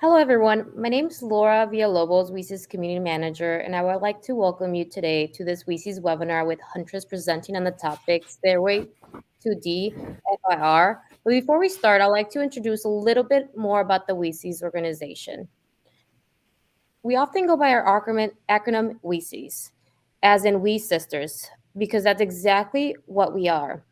Hello, everyone. My name is Laura Villalobos, WiCyS Community Manager, and I would like to welcome you today to this WiCyS webinar with Huntress presenting on the topic Stairway to DFIR. But before we start, I'd like to introduce a little bit more about the WiCyS organization. We often go by our acronym WiCyS, as in We Sisters, because that's exactly what we are.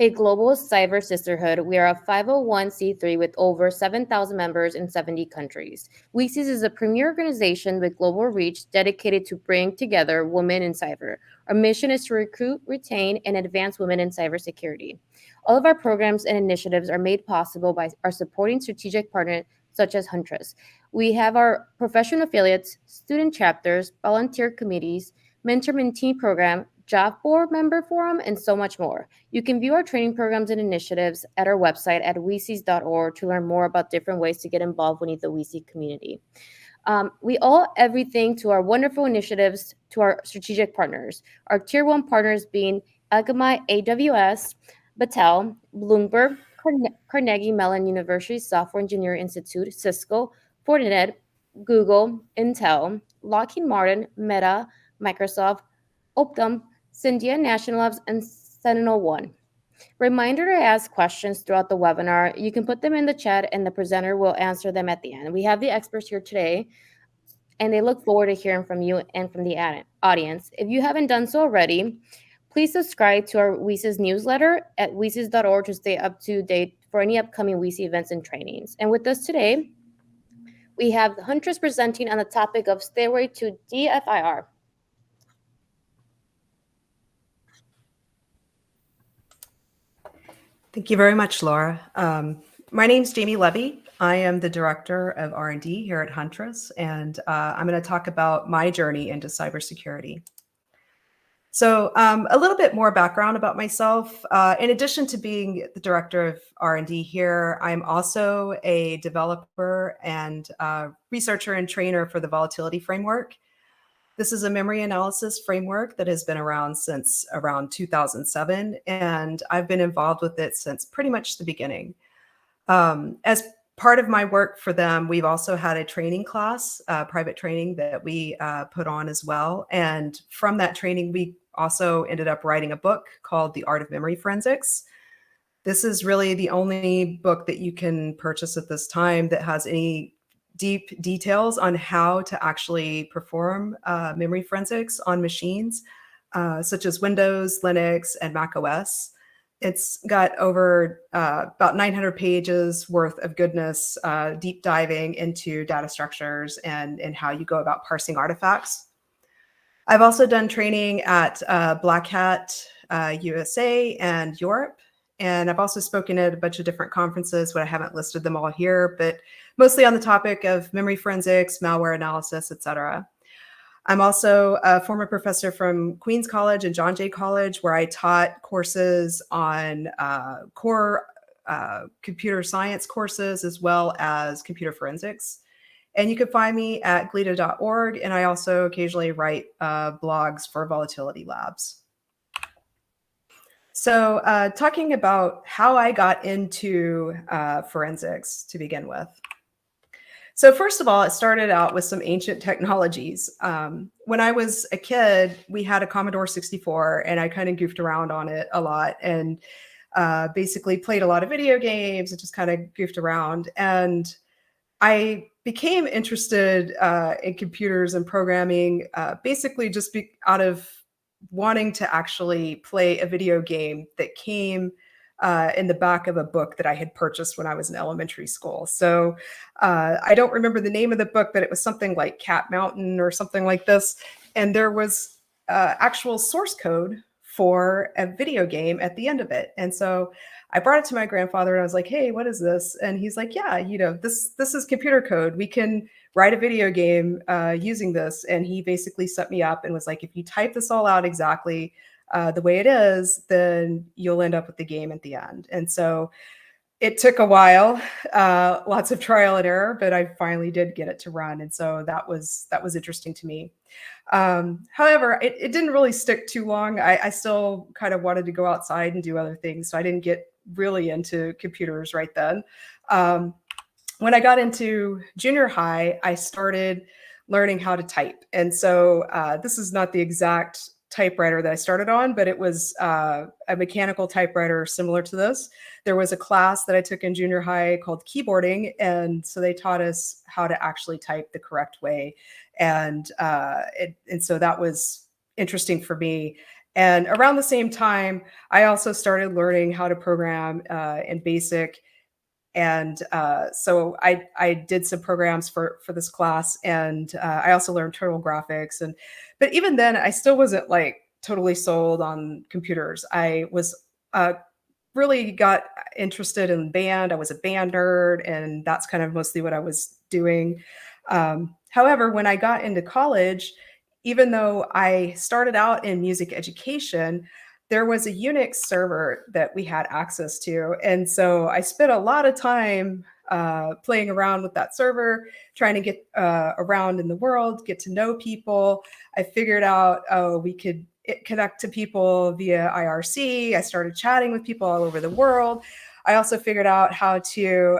A global cyber sisterhood, we are a 501c3 with over 7,000 members in 70 countries. WiCyS is a premier organization with global reach dedicated to bring together women in cyber. Our mission is to recruit, retain, and advance women in cybersecurity. All of our programs and initiatives are made possible by our supporting strategic partners such as Huntress. We have our professional affiliates, student chapters, volunteer committees, mentor-mentee program, job board member forum, and so much more. You can view our training programs and initiatives at our website at WiCyS.org to learn more about different ways to get involved within the WiCyS community. We owe everything to our wonderful initiatives to our strategic partners. Our tier one partners being Akamai AWS, Battelle, Bloomberg, Carnegie Mellon University Software Engineering Institute, Cisco, Fortinet, Google, Intel, Lockheed Martin, Meta, Microsoft, Optum, Cyndia National Labs, and Sentinel-1. Reminder to ask questions throughout the webinar. You can put them in the chat and the presenter will answer them at the end. We have the experts here today and they look forward to hearing from you and from the audience. If you haven't done so already, please subscribe to our WiCyS newsletter at WiCyS.org to stay up to date for any upcoming WiCyS events and trainings. And with us today, we have Huntress presenting on the topic of Stairway to DFIR. Thank you very much, Laura. My name's Jamie Levy. I am the Director of R&D here at Huntress, and I'm going to talk about my journey into cybersecurity. So a little bit more background about myself. In addition to being the Director of R&D here, I'm also a developer and researcher and trainer for the Volatility Framework. This is a memory analysis framework that has been around since around 2007, and I've been involved with it since pretty much the beginning. As part of my work for them, we've also had a training class, private training that we put on as well. And from that training, we also ended up writing a book called The Art of Memory Forensics. This is really the only book that you can purchase at this time that has any deep details on how to actually perform memory forensics on machines, such as Windows, Linux, and Mac OS. It's got over about 900 pages worth of goodness, deep diving into data structures and how you go about parsing artifacts. I've also done training at Black Hat USA and Europe. And I've also spoken at a bunch of different conferences, but I haven't listed them all here, but mostly on the topic of memory forensics, malware analysis, et cetera. I'm also a former professor from Queens College and John Jay College, where I taught courses on core computer science courses, as well as computer forensics. And you can find me at glida.org, and I also occasionally write blogs for Volatility Labs. So talking about how I got into forensics to begin with. So first of all, it started out with some ancient technologies. When I was a kid, we had a Commodore 64, and I kind of goofed around on it a lot and basically played a lot of video games and just kind of goofed around. And I became interested in computers and programming basically just out of wanting to actually play a video game that came in the back of a book that I had purchased when I was in elementary school. So I don't remember the name of the book, but it was something like Cat Mountain or something like this. And there was actual source code for a video game at the end of it. And so I brought it to my grandfather and I was like, hey, what is this? And he's like, yeah, this is computer code. We can write a video game using this. And he basically set me up and was like, if you type this all out exactly the way it is, then you'll end up with the game at the end. And so it took a while, lots of trial and error, but I finally did get it to run. And so that was interesting to me. However, it didn't really stick too long. I still kind of wanted to go outside and do other things. So I didn't get really into computers right then. When I got into junior high, I started learning how to type. And so this is not the exact typewriter that I started on, but it was a mechanical typewriter similar to this. There was a class that I took in junior high called keyboarding. And so they taught us how to actually type the correct way. And so that was interesting for me. And around the same time, I also started learning how to program in BASIC, and so I did some programs for this class, and I also learned turtle graphics. And but even then, I still wasn't like totally sold on computers. I was really got interested in band. I was a band nerd, and that's kind of mostly what I was doing. However, when I got into college, even though I started out in music education, there was a Unix server that we had access to. And so I spent a lot of time playing around with that server, trying to get around in the world, get to know people. I figured out, oh, we could connect to people via IRC. I started chatting with people all over the world. I also figured out how to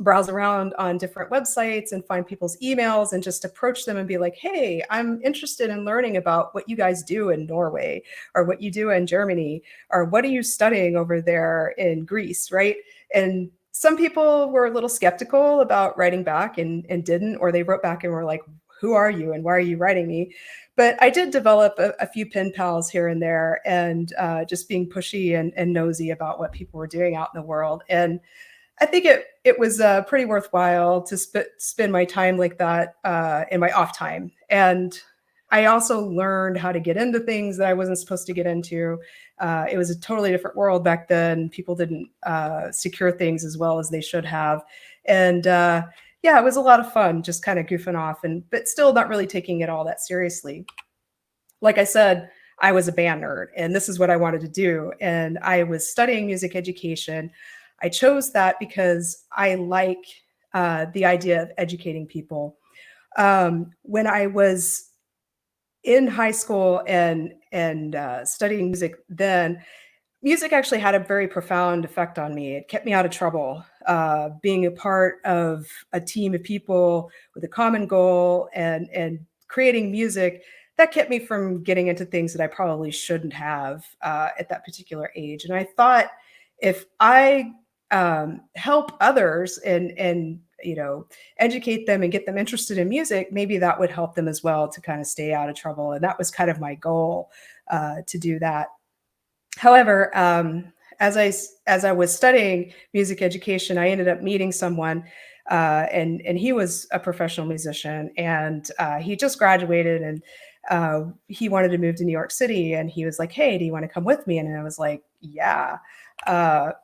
browse around on different websites and find people's emails and just approach them and be like, hey, I'm interested in learning about what you guys do in Norway, or what you do in Germany, or what are you studying over there in Greece, right? And some people were a little skeptical about writing back and didn't, or they wrote back and were like, who are you and why are you writing me? But I did develop a few pen pals here and there, and just being pushy and nosy about what people were doing out in the world. And I think it was pretty worthwhile to spend my time like that in my off time. And I also learned how to get into things that I wasn't supposed to get into. It was a totally different world back then. People didn't secure things as well as they should have. And yeah, it was a lot of fun just kind of goofing off, and but still not really taking it all that seriously. Like I said, I was a band nerd, and this is what I wanted to do. And I was studying music education. I chose that because I like the idea of educating people. When I was in high school and studying music, then music actually had a very profound effect on me. It kept me out of trouble. Being a part of a team of people with a common goal and creating music, that kept me from getting into things that I probably shouldn't have at that particular age. And I thought, if I help others and educate them and get them interested in music, maybe that would help them as well to kind of stay out of trouble. And that was kind of my goal, to do that. However, as I was studying music education, I ended up meeting someone, and he was a professional musician, and he just graduated, and he wanted to move to New York City, and he was like, "Hey, do you want to come with me?" And I was like, "Yeah,"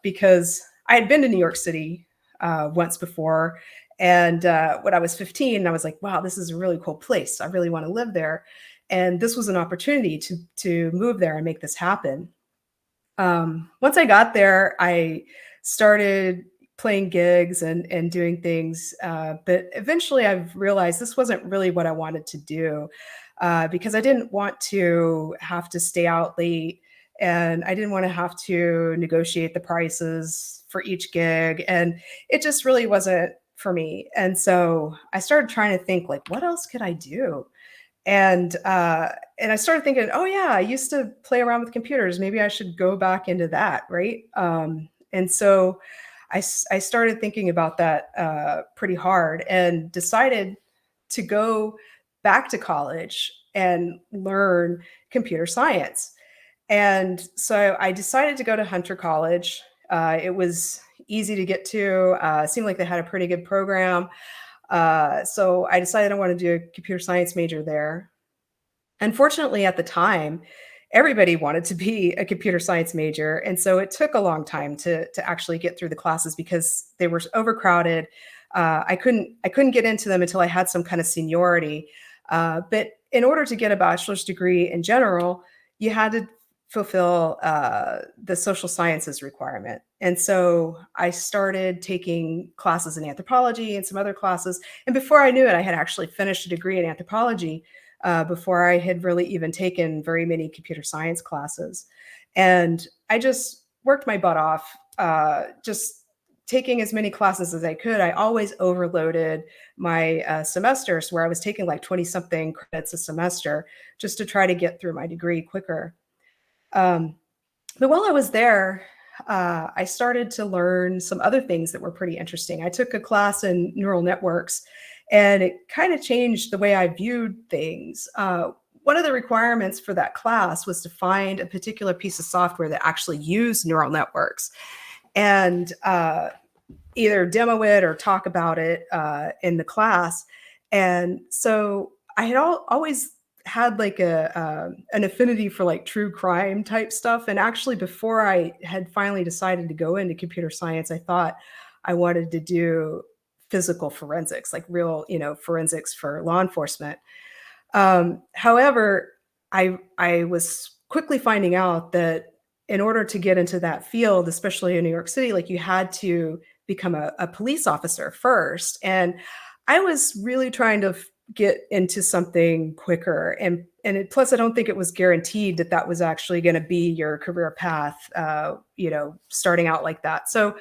because I had been to New York City once before, and when I was 15, I was like, "Wow, this is a really cool place. I really want to live there." And this was an opportunity to move there and make this happen. Once I got there, I started playing gigs and doing things, but eventually I've realized this wasn't really what I wanted to do, because I didn't want to have to stay out late, and I didn't want to have to negotiate the prices for each gig, and it just really wasn't for me. And so I started trying to think, like, what else could I do? And I started thinking, oh yeah, I used to play around with computers. Maybe I should go back into that, right? And so I started thinking about that pretty hard, and decided to go back to college and learn computer science. And so I decided to go to Hunter College. It was easy to get to. Seemed like they had a pretty good program. So I decided I want to do a computer science major there. Unfortunately, at the time, everybody wanted to be a computer science major, and so it took a long time to actually get through the classes because they were overcrowded. I couldn't get into them until I had some kind of seniority. But in order to get a bachelor's degree in general, you had to fulfill the social sciences requirement. And so I started taking classes in anthropology and some other classes. And before I knew it, I had actually finished a degree in anthropology before I had really even taken very many computer science classes. And I just worked my butt off, just taking as many classes as I could, I always overloaded my semesters where I was taking like 20 something credits a semester just to try to get through my degree quicker. Um, but while I was there, I started to learn some other things that were pretty interesting. I took a class in neural networks, and it kind of changed the way I viewed things. One of the requirements for that class was to find a particular piece of software that actually used neural networks and either demo it or talk about it in the class. And so I had always had like a an affinity for like true crime type stuff. And actually, before I had finally decided to go into computer science, I thought I wanted to do physical forensics, like real, forensics for law enforcement. However, I was quickly finding out that in order to get into that field, especially in New York City, like you had to become a police officer first. And I was really trying to get into something quicker. Plus, I don't think it was guaranteed that that was actually going to be your career path, starting out like that. So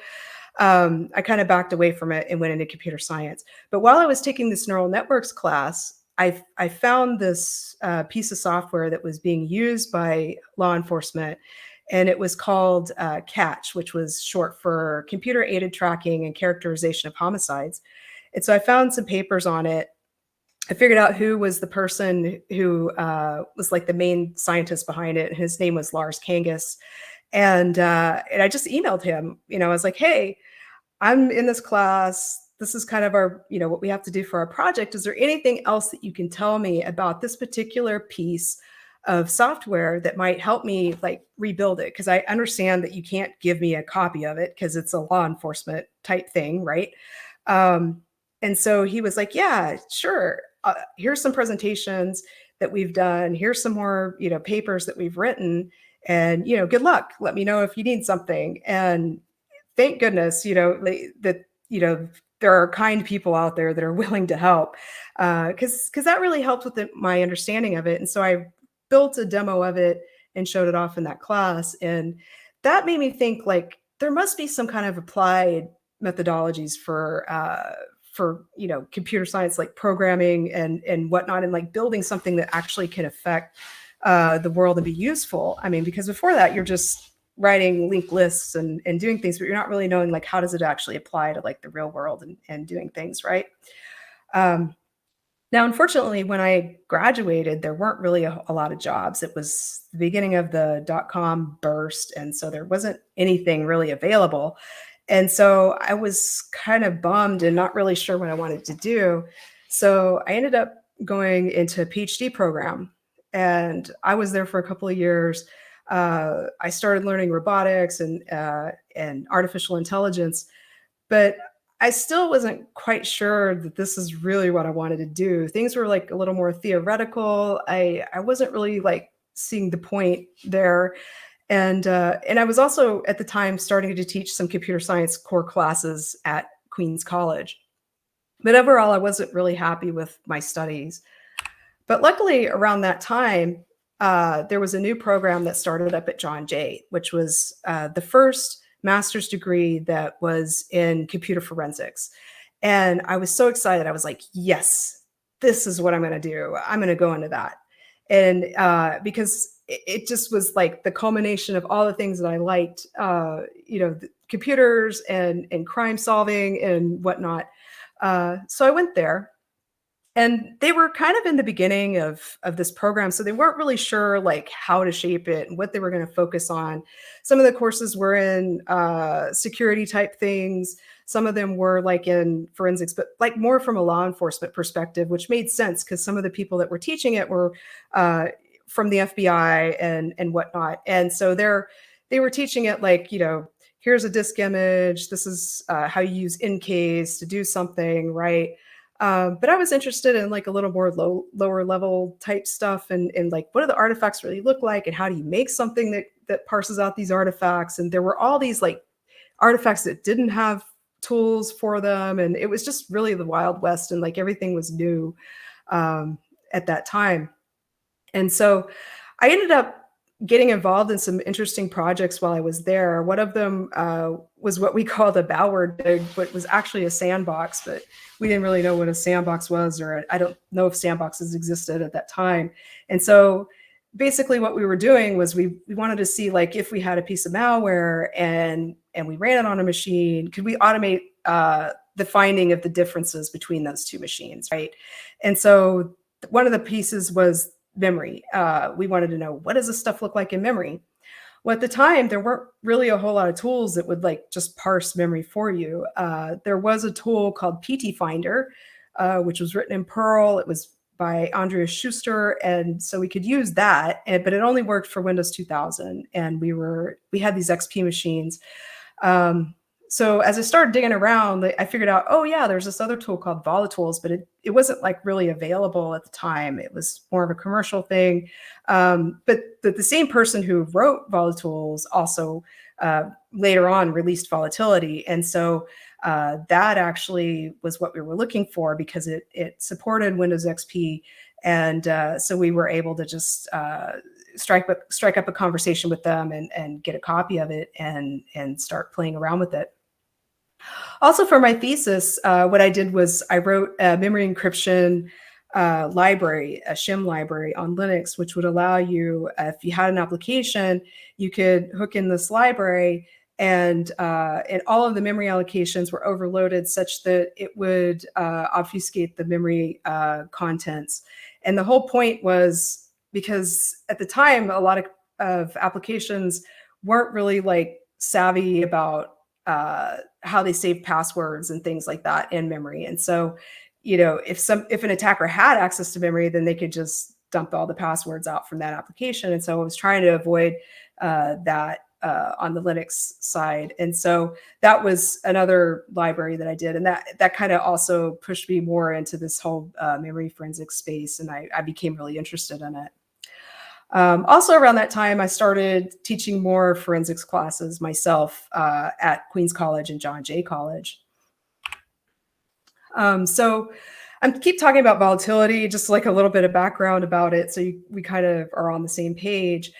I kind of backed away from it and went into computer science. But while I was taking this neural networks class, I found this piece of software that was being used by law enforcement, and it was called CATCH, which was short for Computer Aided Tracking and Characterization of Homicides. And so I found some papers on it. I figured out who was the person who was like the main scientist behind it. His name was Lars Kangas. And I just emailed him. I was like, hey, I'm in this class. This is kind of our, what we have to do for our project. Is there anything else that you can tell me about this particular piece of software that might help me like rebuild it? Because I understand that you can't give me a copy of it because it's a law enforcement type thing, right? And so he was like, yeah, sure. Here's some presentations that we've done. Here's some more, papers that we've written. And, good luck. Let me know if you need something. And thank goodness, that, there are kind people out there that are willing to help, because that really helped with my understanding of it. And so I built a demo of it and showed it off in that class. And that made me think like there must be some kind of applied methodologies for computer science, like programming and whatnot, and like building something that actually can affect the world and be useful. I mean, because before that, you're just writing linked lists and doing things, but you're not really knowing like how does it actually apply to like the real world and doing things, right? Now, unfortunately, when I graduated, there weren't really a lot of jobs. It was the beginning of the dot-com burst, and so there wasn't anything really available. And so I was kind of bummed and not really sure what I wanted to do. So I ended up going into a PhD program, and I was there for a couple of years. I started learning robotics and artificial intelligence, but I still wasn't quite sure that this is really what I wanted to do. Things were like a little more theoretical. I wasn't really like seeing the point there. And I was also at the time starting to teach some computer science core classes at Queens College. But overall, I wasn't really happy with my studies. But luckily, around that time, there was a new program that started up at John Jay, which was the first master's degree that was in computer forensics. And I was so excited. I was like, yes, this is what I'm going to do. I'm going to go into that. And because it just was like the culmination of all the things that I liked, the computers and crime solving and whatnot. So I went there. And they were kind of in the beginning of this program, so they weren't really sure like how to shape it and what they were going to focus on. Some of the courses were in security type things. Some of them were like in forensics, but like more from a law enforcement perspective, which made sense because some of the people that were teaching it were from the FBI and whatnot. And so they were teaching it like, here's a disk image. This is how you use in-case to do something, right? But I was interested in like a little more lower level type stuff and like what do the artifacts really look like and how do you make something that parses out these artifacts? And there were all these like artifacts that didn't have tools for them, and it was just really the Wild West, and like everything was new at that time. And so I ended up getting involved in some interesting projects while I was there. One of them was what we called a Ballard dig, but was actually a sandbox, but we didn't really know what a sandbox was, or I don't know if sandboxes existed at that time. And so basically what we were doing was we wanted to see, like, if we had a piece of malware and we ran it on a machine, could we automate the finding of the differences between those two machines, right? And so one of the pieces was memory. We wanted to know, what does this stuff look like in memory? Well, at the time, there weren't really a whole lot of tools that would like just parse memory for you. There was a tool called PT Finder, which was written in Perl. It was by Andreas Schuster, and so we could use that, but it only worked for Windows 2000, and we had these XP machines. So as I started digging around, I figured out, oh yeah, there's this other tool called Volatools, but it wasn't like really available at the time. It was more of a commercial thing. But the same person who wrote Volatools also later on released Volatility. And so that actually was what we were looking for, because it supported Windows XP. And so we were able to just strike up a conversation with them and get a copy of it and start playing around with it. Also, for my thesis, what I did was I wrote a memory encryption library, a shim library on Linux, which would allow you, if you had an application, you could hook in this library, and all of the memory allocations were overloaded such that it would obfuscate the memory contents. And the whole point was because at the time, a lot of applications weren't really like savvy about how they save passwords and things like that in memory. And so, if an attacker had access to memory, then they could just dump all the passwords out from that application. And so I was trying to avoid that on the Linux side. And so that was another library that I did. And that kind of also pushed me more into this whole memory forensics space. And I became really interested in it. Also around that time, I started teaching more forensics classes myself at Queens College and John Jay College. So I keep talking about volatility, just like a little bit of background about it, so we kind of are on the same page.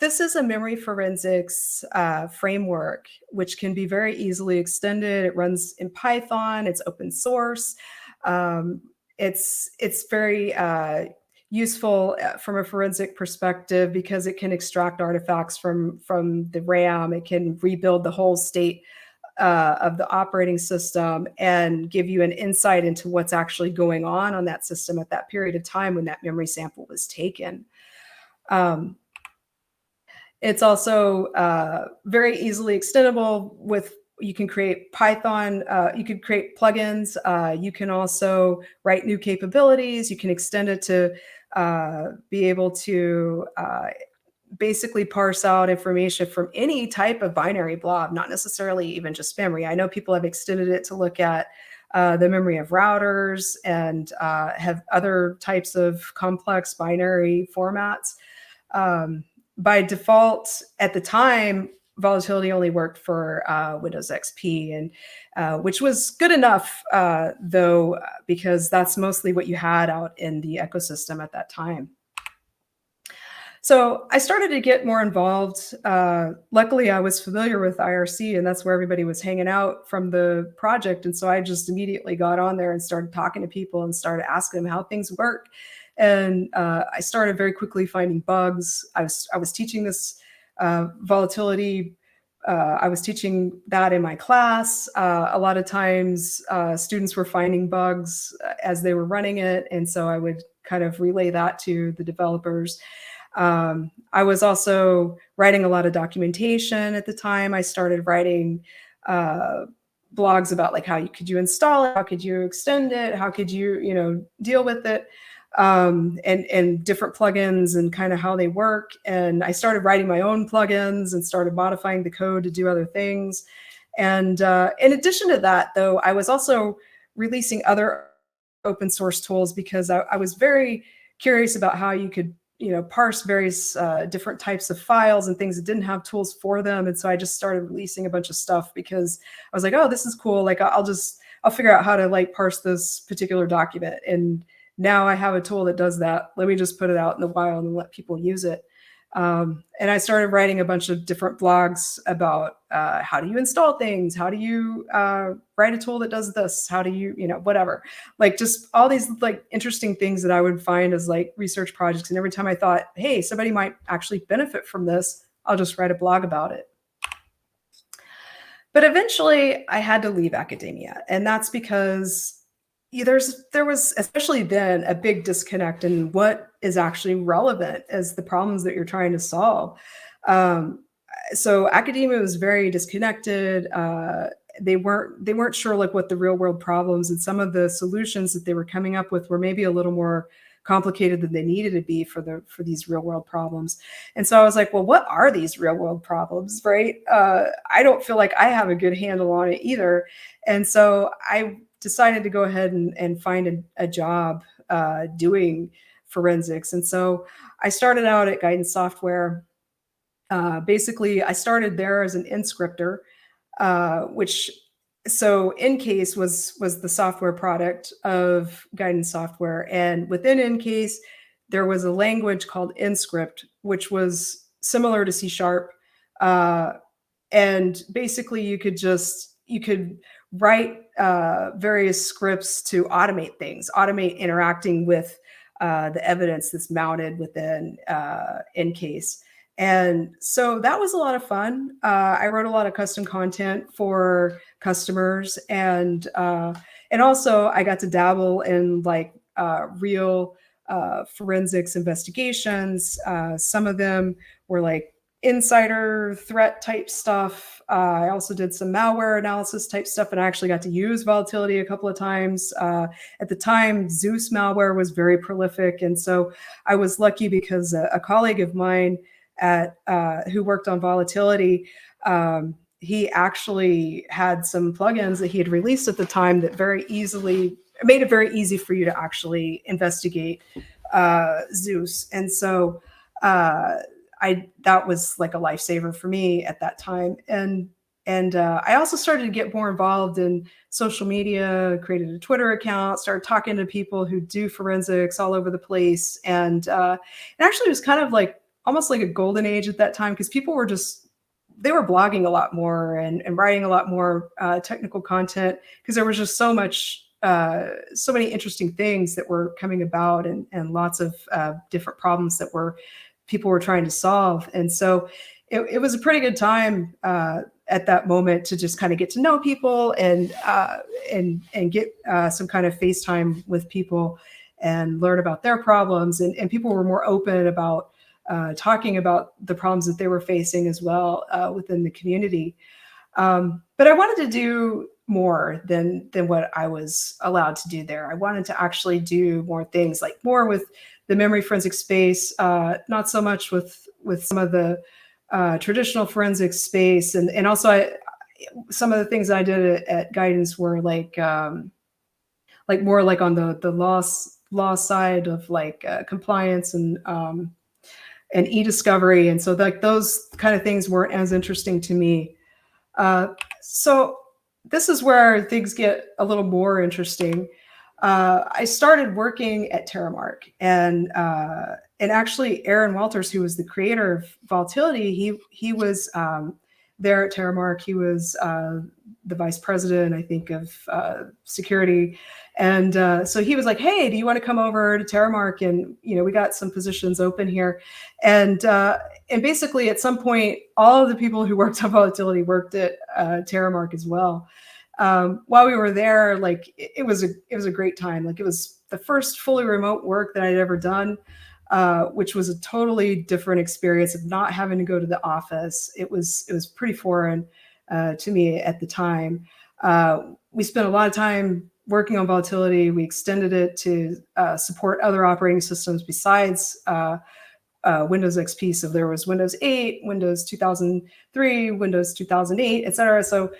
This is a memory forensics framework, which can be very easily extended. It runs in Python. It's open source. It's very useful from a forensic perspective because it can extract artifacts from the RAM. It can rebuild the whole state of the operating system and give you an insight into what's actually going on that system at that period of time when that memory sample was taken. It's also very easily extendable you can create Python, you can create plugins, you can also write new capabilities, you can extend it to be able to basically parse out information from any type of binary blob, not necessarily even just memory. I know people have extended it to look at the memory of routers and have other types of complex binary formats. By default, at the time, volatility only worked for Windows XP, and which was good enough, though, because that's mostly what you had out in the ecosystem at that time. So I started to get more involved. Luckily, I was familiar with IRC, and that's where everybody was hanging out from the project. And so I just immediately got on there and started talking to people and started asking them how things work. And I started very quickly finding bugs. I was teaching this volatility. I was teaching that in my class. A lot of times students were finding bugs as they were running it. And so I would kind of relay that to the developers. I was also writing a lot of documentation at the time. I started writing blogs about like how could you install it, how could you extend it, how could you deal with it, and different plugins and kind of how they work. And I started writing my own plugins and started modifying the code to do other things. And in addition to that, though, I was also releasing other open source tools because I was very curious about how you could parse various different types of files and things that didn't have tools for them. And so I just started releasing a bunch of stuff because I was like, oh, this is cool. Like I'll figure out how to like parse this particular document. And now I have a tool that does that. Let me just put it out in the wild and let people use it. And I started writing a bunch of different blogs about how do you install things? How do you write a tool that does this? How do you, whatever. Like just all these like interesting things that I would find as like research projects. And every time I thought, hey, somebody might actually benefit from this, I'll just write a blog about it. But eventually I had to leave academia. And that's because there was, especially then, a big disconnect in what is actually relevant as the problems that you're trying to solve. So academia was very disconnected. They weren't sure like what the real world problems, and some of the solutions that they were coming up with were maybe a little more complicated than they needed to be for these real world problems. And so I was like, well, what are these real world problems, right? I don't feel like I have a good handle on it either. And so I decided to go ahead and find a job doing forensics. And so I started out at Guidance Software. Basically, I started there as an inscriptor, which so Encase was the software product of Guidance Software, and within Encase there was a language called Inscript, which was similar to C#, and basically you could write various scripts to automate things, automate interacting with the evidence that's mounted within Encase. And so that was a lot of fun. I wrote a lot of custom content for customers, and also I got to dabble in like real forensics investigations. Some of them were like insider threat type stuff. I also did some malware analysis type stuff, and I actually got to use volatility a couple of times. At the time, Zeus malware was very prolific, and so I was lucky because a colleague of mine who worked on volatility, he actually had some plugins that he had released at the time that made it very easy for you to actually investigate Zeus. And so that was like a lifesaver for me at that time. And I also started to get more involved in social media, created a Twitter account, started talking to people who do forensics all over the place. And it actually was kind of like almost like a golden age at that time, because people were they were blogging a lot more and writing a lot more technical content, because there was just so many interesting things that were coming about, and lots of different problems that people were trying to solve. And so it was a pretty good time at that moment to just kind of get to know people and get some kind of FaceTime with people and learn about their problems. And people were more open about talking about the problems that they were facing as well within the community. But I wanted to do more than what I was allowed to do there. I wanted to actually do more things, like more with the memory forensic space, not so much with some of the traditional forensic space. And also some of the things I did at Guidance were like more like on the law side of like compliance and e-discovery. And so like those kind of things weren't as interesting to me. So this is where things get a little more interesting. I started working at Terramark, and actually Aaron Walters, who was the creator of Volatility, he was there at Terramark. He was the vice president, I think, of security. And so he was like, hey, do you want to come over to Terramark? And, we got some positions open here. And basically at some point, all of the people who worked on Volatility worked at Terramark as well. While we were there, like it was a great time. Like it was the first fully remote work that I'd ever done, which was a totally different experience of not having to go to the office. It was pretty foreign to me at the time. We spent a lot of time working on Volatility. We extended it to support other operating systems besides Windows XP. So there was Windows 8, Windows 2003, Windows 2008, et cetera. So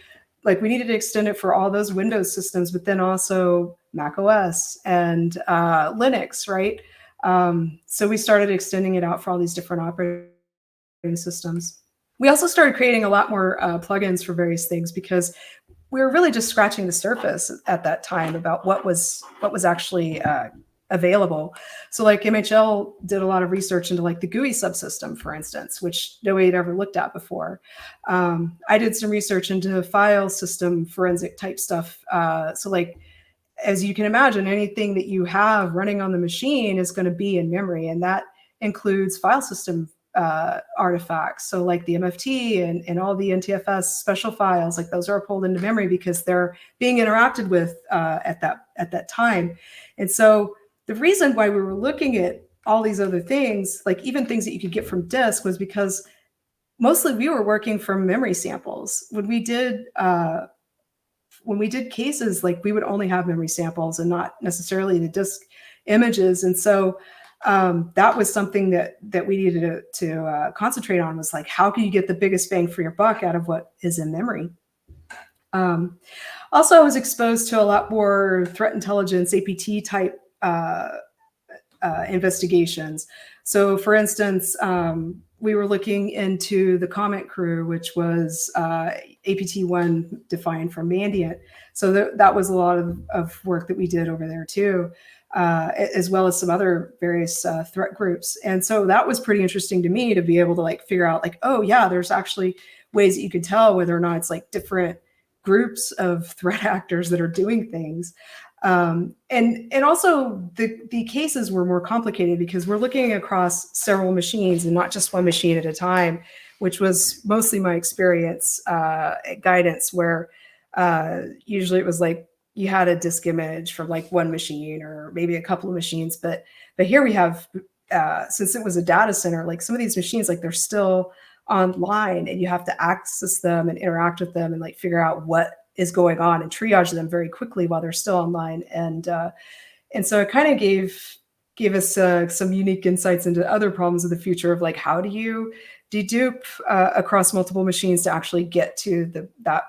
like we needed to extend it for all those Windows systems, but then also Mac OS and Linux, right? So we started extending it out for all these different operating systems. We also started creating a lot more plugins for various things, because we were really just scratching the surface at that time about what was actually available. So like MHL did a lot of research into like the GUI subsystem, for instance, which nobody had ever looked at before. I did some research into file system forensic type stuff. So like, as you can imagine, anything that you have running on the machine is going to be in memory, and that includes file system artifacts. So like the MFT and all the NTFS special files, like those are pulled into memory because they're being interacted with at that time. And so the reason why we were looking at all these other things, like even things that you could get from disk, was because mostly we were working from memory samples. When we did cases, like we would only have memory samples and not necessarily the disk images. And so that was something that we needed to concentrate on, was like, how can you get the biggest bang for your buck out of what is in memory? Also, I was exposed to a lot more threat intelligence, APT type investigations. So for instance, we were looking into the comment crew, which was APT1 defined from Mandiant. So that was a lot of work that we did over there too, as well as some other various threat groups. And so that was pretty interesting to me, to be able to like figure out like, oh yeah, there's actually ways that you can tell whether or not it's like different groups of threat actors that are doing things. And also the cases were more complicated because we're looking across several machines and not just one machine at a time, which was mostly my experience at Guidance, where usually it was like you had a disk image from like one machine or maybe a couple of machines, but here we have, since it was a data center, like some of these machines, like they're still online and you have to access them and interact with them and like figure out what is going on and triage them very quickly while they're still online. And so it kind of gave us some unique insights into other problems of the future of like, how do you dedupe across multiple machines to actually get to that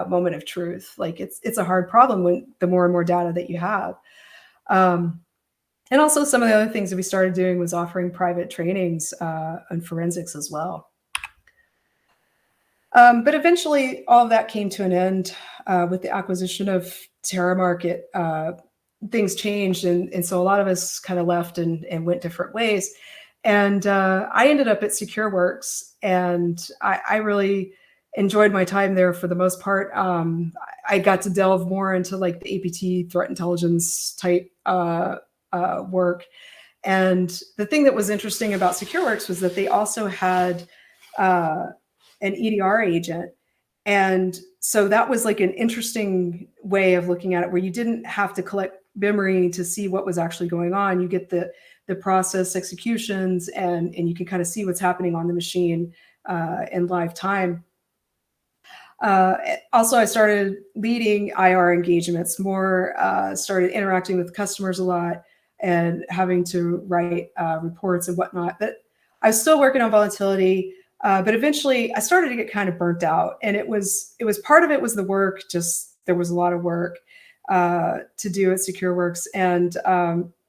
moment of truth? Like it's a hard problem when the more and more data that you have. And also some of the other things that we started doing was offering private trainings on forensics as well. But eventually all of that came to an end with the acquisition of Terramark. Things changed, and so a lot of us kind of left and went different ways. And I ended up at Secureworks, and I really enjoyed my time there for the most part. I got to delve more into like the APT threat intelligence type work. And the thing that was interesting about Secureworks was that they also had an EDR agent. And so that was like an interesting way of looking at it, where you didn't have to collect memory to see what was actually going on. You get the process executions, and you can kind of see what's happening on the machine in live time. Also, I started leading IR engagements more, started interacting with customers a lot and having to write reports and whatnot. But I was still working on volatility. But eventually I started to get kind of burnt out, and it was part of it was the work. Just there was a lot of work to do at Secureworks, and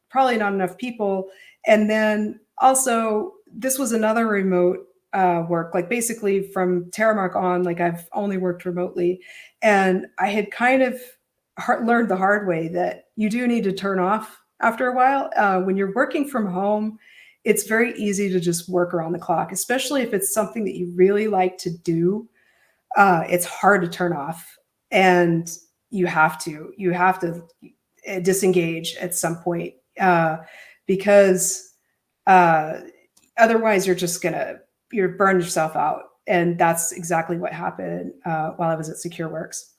probably not enough people. And then also this was another remote work, like basically from Terramark on, like I've only worked remotely, and I had kind of learned the hard way that you do need to turn off after a while. When you're working from home, it's very easy to just work around the clock, especially if it's something that you really like to do. It's hard to turn off, and you have to disengage at some point, because otherwise you're burn yourself out. And that's exactly what happened while I was at Secureworks.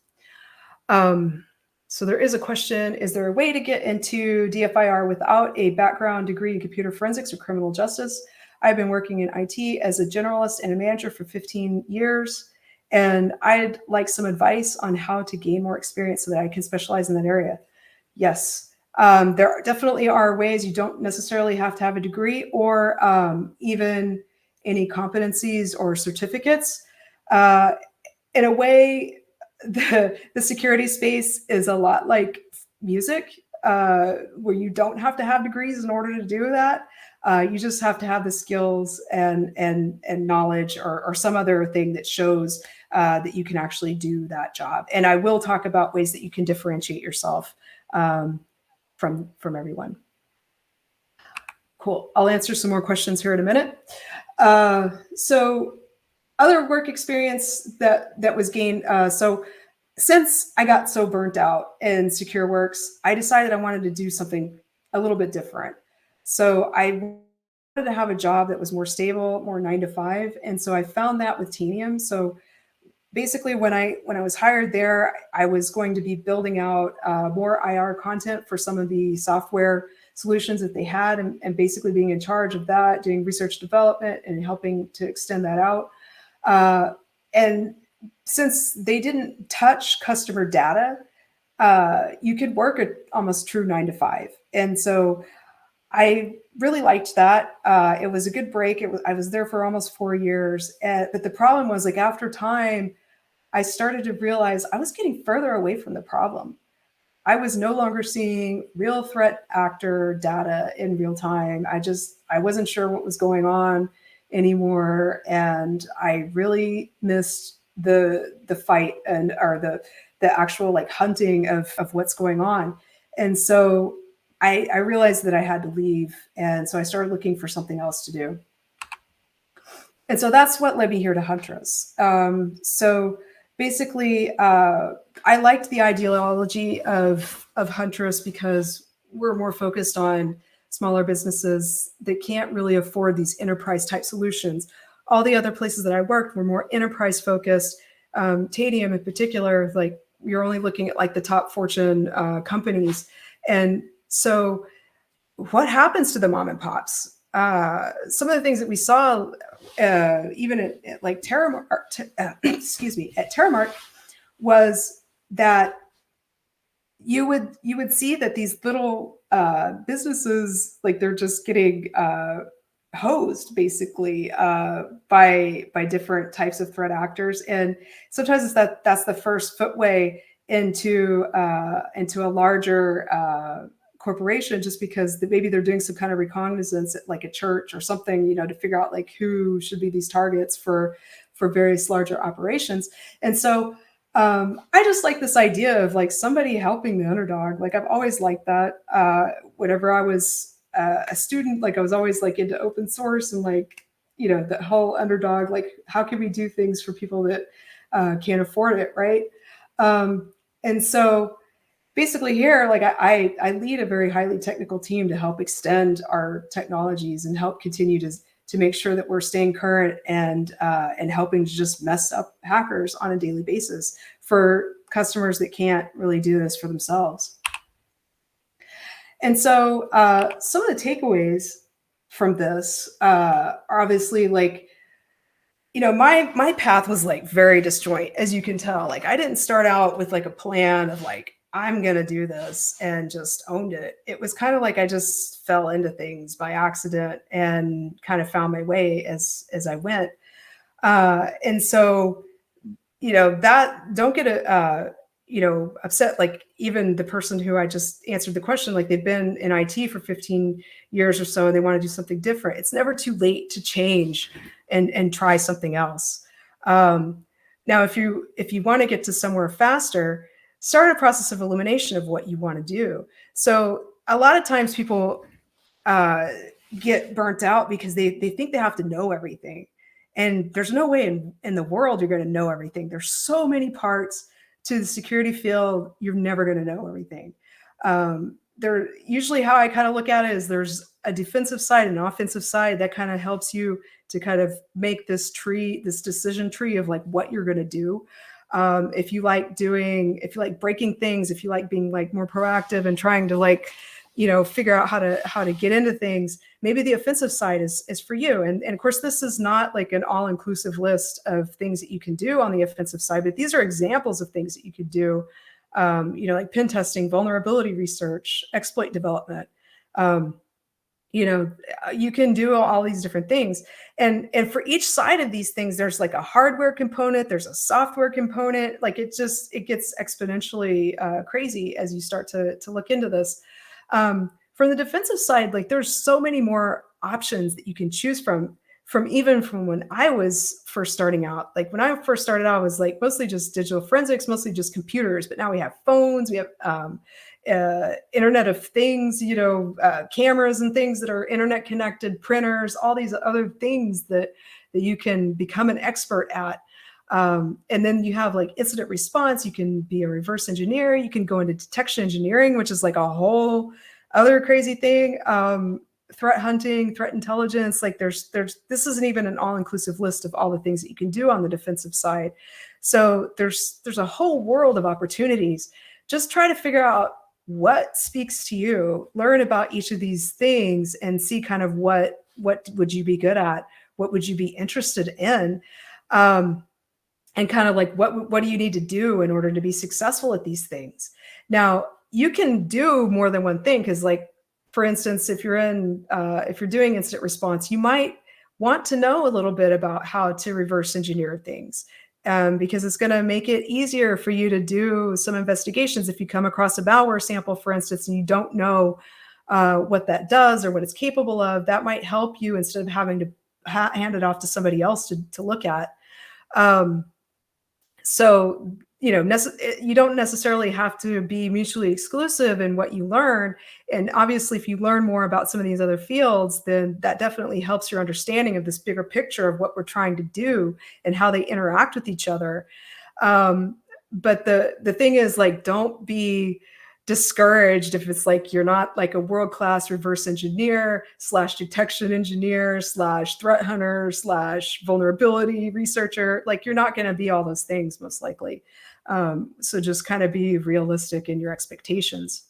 So there is a question: is there a way to get into DFIR without a background degree in computer forensics or criminal justice? I've been working in IT as a generalist and a manager for 15 years, and I'd like some advice on how to gain more experience so that I can specialize in that area. Yes, there definitely are ways. You don't necessarily have to have a degree or even any competencies or certificates. In a way, the security space is a lot like music, where you don't have to have degrees in order to do that. You just have to have the skills and knowledge or some other thing that shows that you can actually do that job. And I will talk about ways that you can differentiate yourself from everyone. Cool. I'll answer some more questions here in a minute. So other work experience that was gained. So since I got so burnt out in Secureworks, I decided I wanted to do something a little bit different. So I wanted to have a job that was more stable, more 9 to 5, and so I found that with Tanium. So basically, when I was hired there, I was going to be building out more IR content for some of the software solutions that they had, and basically being in charge of that, doing research development and helping to extend that out. And since they didn't touch customer data, you could work at almost true 9 to 5. And so I really liked that. It was a good break. I was there for almost 4 years. But the problem was, like, after time, I started to realize I was getting further away from the problem. I was no longer seeing real threat actor data in real time. I wasn't sure what was going on anymore, and I really missed the fight and or the actual like hunting of what's going on. And so I realized that I had to leave, and so I started looking for something else to do. And so that's what led me here to Huntress. So basically, I liked the ideology of Huntress because we're more focused on smaller businesses that can't really afford these enterprise type solutions. All the other places that I worked were more enterprise focused. Tanium in particular, like you're only looking at like the top Fortune companies. And so what happens to the mom and pops? Some of the things that we saw, even at like Terramark, excuse me, at Terramark, was that you would see that these little businesses, like they're just getting hosed basically by different types of threat actors, and sometimes that's the first footway into a larger corporation, just because maybe they're doing some kind of reconnaissance at like a church or something, to figure out like who should be these targets for various larger operations. And so I just like this idea of like somebody helping the underdog. Like I've always liked that. Whenever I was a student, like I was always like into open source and like, the whole underdog, like how can we do things for people that can't afford it, right? And so basically here, like I lead a very highly technical team to help extend our technologies and help continue to make sure that we're staying current and helping to just mess up hackers on a daily basis for customers that can't really do this for themselves. And so some of the takeaways from this are obviously like, my path was like very disjoint, as you can tell. Like I didn't start out with like a plan of like, I'm going to do this and just owned it. It was kind of like I just fell into things by accident and kind of found my way as I went. And so, that don't get upset. Like even the person who I just answered the question, like they've been in IT for 15 years or so, and they want to do something different. It's never too late to change and try something else. Now, if you want to get to somewhere faster, start a process of elimination of what you want to do. So a lot of times people get burnt out because they think they have to know everything. And there's no way in the world you're going to know everything. There's so many parts to the security field, you're never going to know everything. There usually how I kind of look at it is there's a defensive side and an offensive side that kind of helps you to kind of make this decision tree of like what you're going to do. If you like breaking things, if you like being like more proactive and trying to like, figure out how to get into things, maybe the offensive side is for you. And of course, this is not like an all-inclusive list of things that you can do on the offensive side, but these are examples of things that you could do, like pen testing, vulnerability research, exploit development. You can do all these different things. And for each side of these things, there's like a hardware component, there's a software component. Like it gets exponentially crazy as you start to look into this. From the defensive side, like there's so many more options that you can choose from from when I was first starting out. Like when I first started out, I was like mostly just digital forensics, mostly just computers. But now we have phones, we have Internet of Things, cameras and things that are internet connected, printers, all these other things that you can become an expert at. And then you have like incident response. You can be a reverse engineer. You can go into detection engineering, which is like a whole other crazy thing. Threat hunting, threat intelligence. Like there's this isn't even an all-inclusive list of all the things that you can do on the defensive side. So there's a whole world of opportunities. Just try to figure out what speaks to you, learn about each of these things, and see kind of what would you be good at, what would you be interested in, and kind of like what do you need to do in order to be successful at these things. Now you can do more than one thing, because like for instance, if you're doing incident response, you might want to know a little bit about how to reverse engineer things, because it's going to make it easier for you to do some investigations. If you come across a malware sample, for instance, and you don't know what that does or what it's capable of, that might help you instead of having to hand it off to somebody else to look at. So, you don't necessarily have to be mutually exclusive in what you learn. And obviously, if you learn more about some of these other fields, then that definitely helps your understanding of this bigger picture of what we're trying to do and how they interact with each other. But the thing is, like, don't be discouraged if it's like you're not like a world-class reverse engineer / detection engineer / threat hunter / vulnerability researcher. Like, you're not going to be all those things most likely. So just kind of be realistic in your expectations.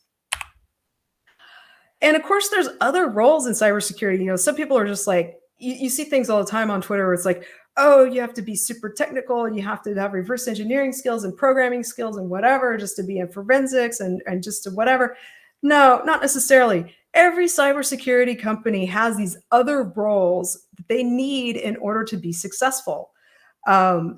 And of course, there's other roles in cybersecurity. Some people are just like, you see things all the time on Twitter where it's like, oh, you have to be super technical and you have to have reverse engineering skills and programming skills and whatever just to be in forensics and just to whatever. No, not necessarily. Every cybersecurity company has these other roles that they need in order to be successful,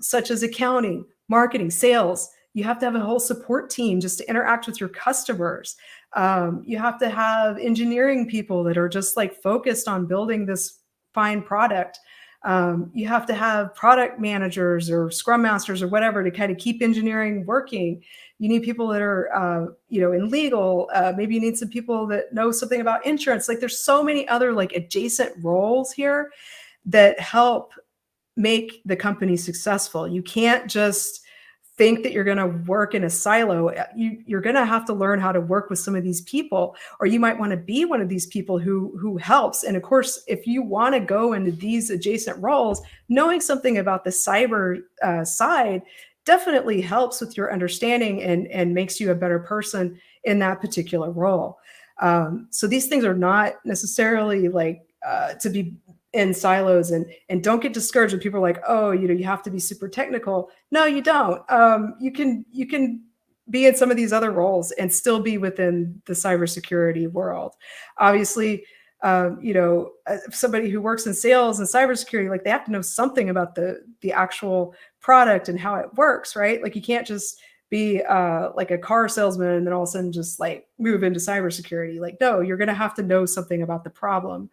such as accounting, marketing, sales. You have to have a whole support team just to interact with your customers. You have to have engineering people that are just like focused on building this fine product. You have to have product managers or scrum masters or whatever to kind of keep engineering working. You need people that are, in legal. Maybe you need some people that know something about insurance. Like, there's so many other like adjacent roles here that help make the company successful. You can't just think that you're going to work in a silo. You're going to have to learn how to work with some of these people, or you might want to be one of these people who helps. And of course, if you want to go into these adjacent roles, knowing something about the cyber side definitely helps with your understanding and makes you a better person in that particular role. So these things are not necessarily like to be in silos, and don't get discouraged when people are like, oh, you have to be super technical. No, you don't. You can be in some of these other roles and still be within the cybersecurity world. Obviously, somebody who works in sales and cybersecurity, like, they have to know something about the actual product and how it works, right? Like, you can't just be like a car salesman and then all of a sudden just like move into cybersecurity. Like, no, you're going to have to know something about the problem.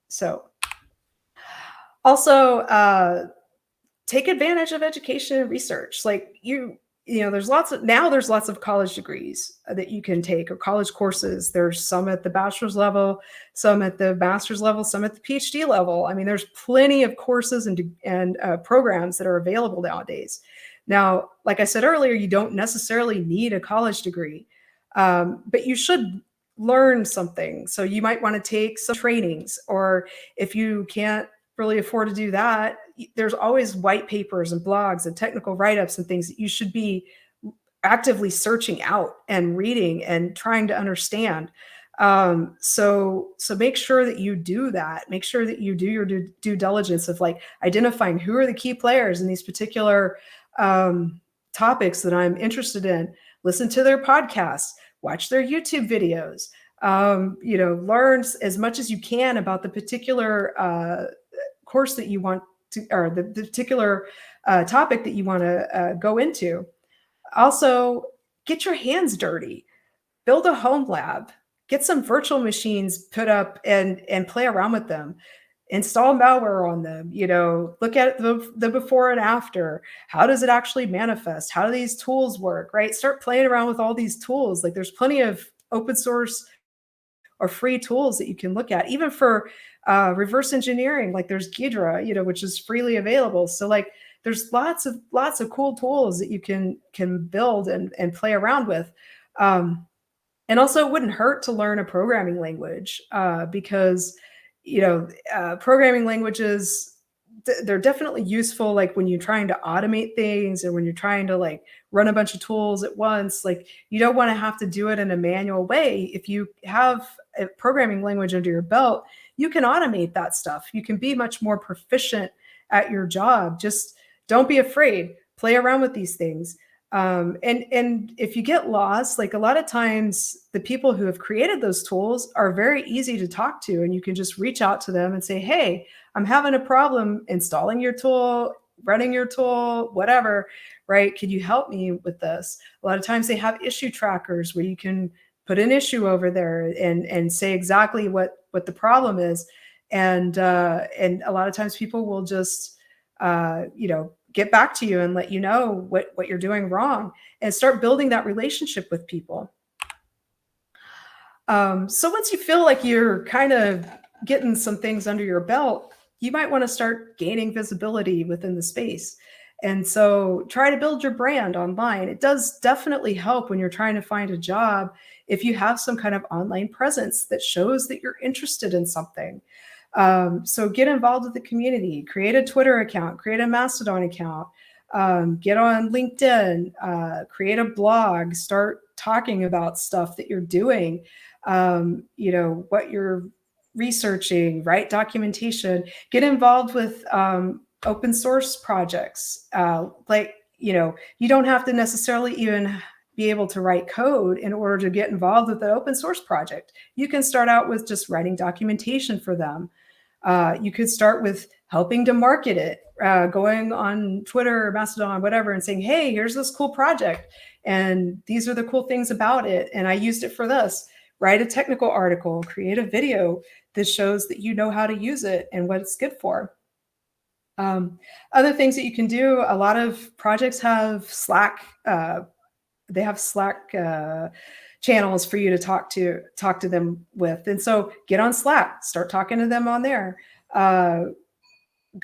So also take advantage of education and research. Like, there's lots of college degrees that you can take, or college courses. There's some at the bachelor's level, some at the master's level, some at the PhD level. I mean, there's plenty of courses and programs that are available nowadays. Now, like I said earlier, you don't necessarily need a college degree, but you should learn something. So you might want to take some trainings, or if you can't really afford to do that, there's always white papers and blogs and technical write-ups and things that you should be actively searching out and reading and trying to understand. So make sure that you do that. Make sure that you do your due diligence of like identifying who are the key players in these particular topics that I'm interested in. Listen to their podcasts, watch their YouTube videos, learn as much as you can about the particular course that you want to, or the particular topic that you want to go into. Also, get your hands dirty, build a home lab, get some virtual machines put up and play around with them. install malware on them, look at the before and after. How does it actually manifest? How do these tools work, right? Start playing around with all these tools. Like there's plenty of open source or free tools that you can look at, even for reverse engineering. Like there's Ghidra, which is freely available. So like there's lots of cool tools that you can build and play around with. And also, it wouldn't hurt to learn a programming language because, programming languages, they're definitely useful. Like when you're trying to automate things and when you're trying to like run a bunch of tools at once, like you don't want to have to do it in a manual way. If you have a programming language under your belt, you can automate that stuff. You can be much more proficient at your job. Just don't be afraid. Play around with these things. And if you get lost, like a lot of times the people who have created those tools are very easy to talk to, and you can just reach out to them and say, hey, I'm having a problem installing your tool, running your tool, whatever, right? Could you help me with this? A lot of times they have issue trackers where you can put an issue over there and say exactly what the problem is. And a lot of times people will just, get back to you and let you know what you're doing wrong and start building that relationship with people. So once you feel like you're kind of getting some things under your belt, you might want to start gaining visibility within the space. And so try to build your brand online. It does definitely help when you're trying to find a job if you have some kind of online presence that shows that you're interested in something. So get involved with the community, create a Twitter account, create a Mastodon account, get on LinkedIn, create a blog, start talking about stuff that you're doing, what you're researching, write documentation, get involved with open source projects. You don't have to necessarily even be able to write code in order to get involved with the open source project. You can start out with just writing documentation for them. You could start with helping to market it, going on Twitter or Mastodon, whatever, and saying, hey, here's this cool project. And these are the cool things about it. And I used it for this. Write a technical article, create a video that shows that you know how to use it and what it's good for. Other things that you can do, a lot of projects have Slack. They have Slack channels for you to talk to them with. And so get on Slack, start talking to them on there.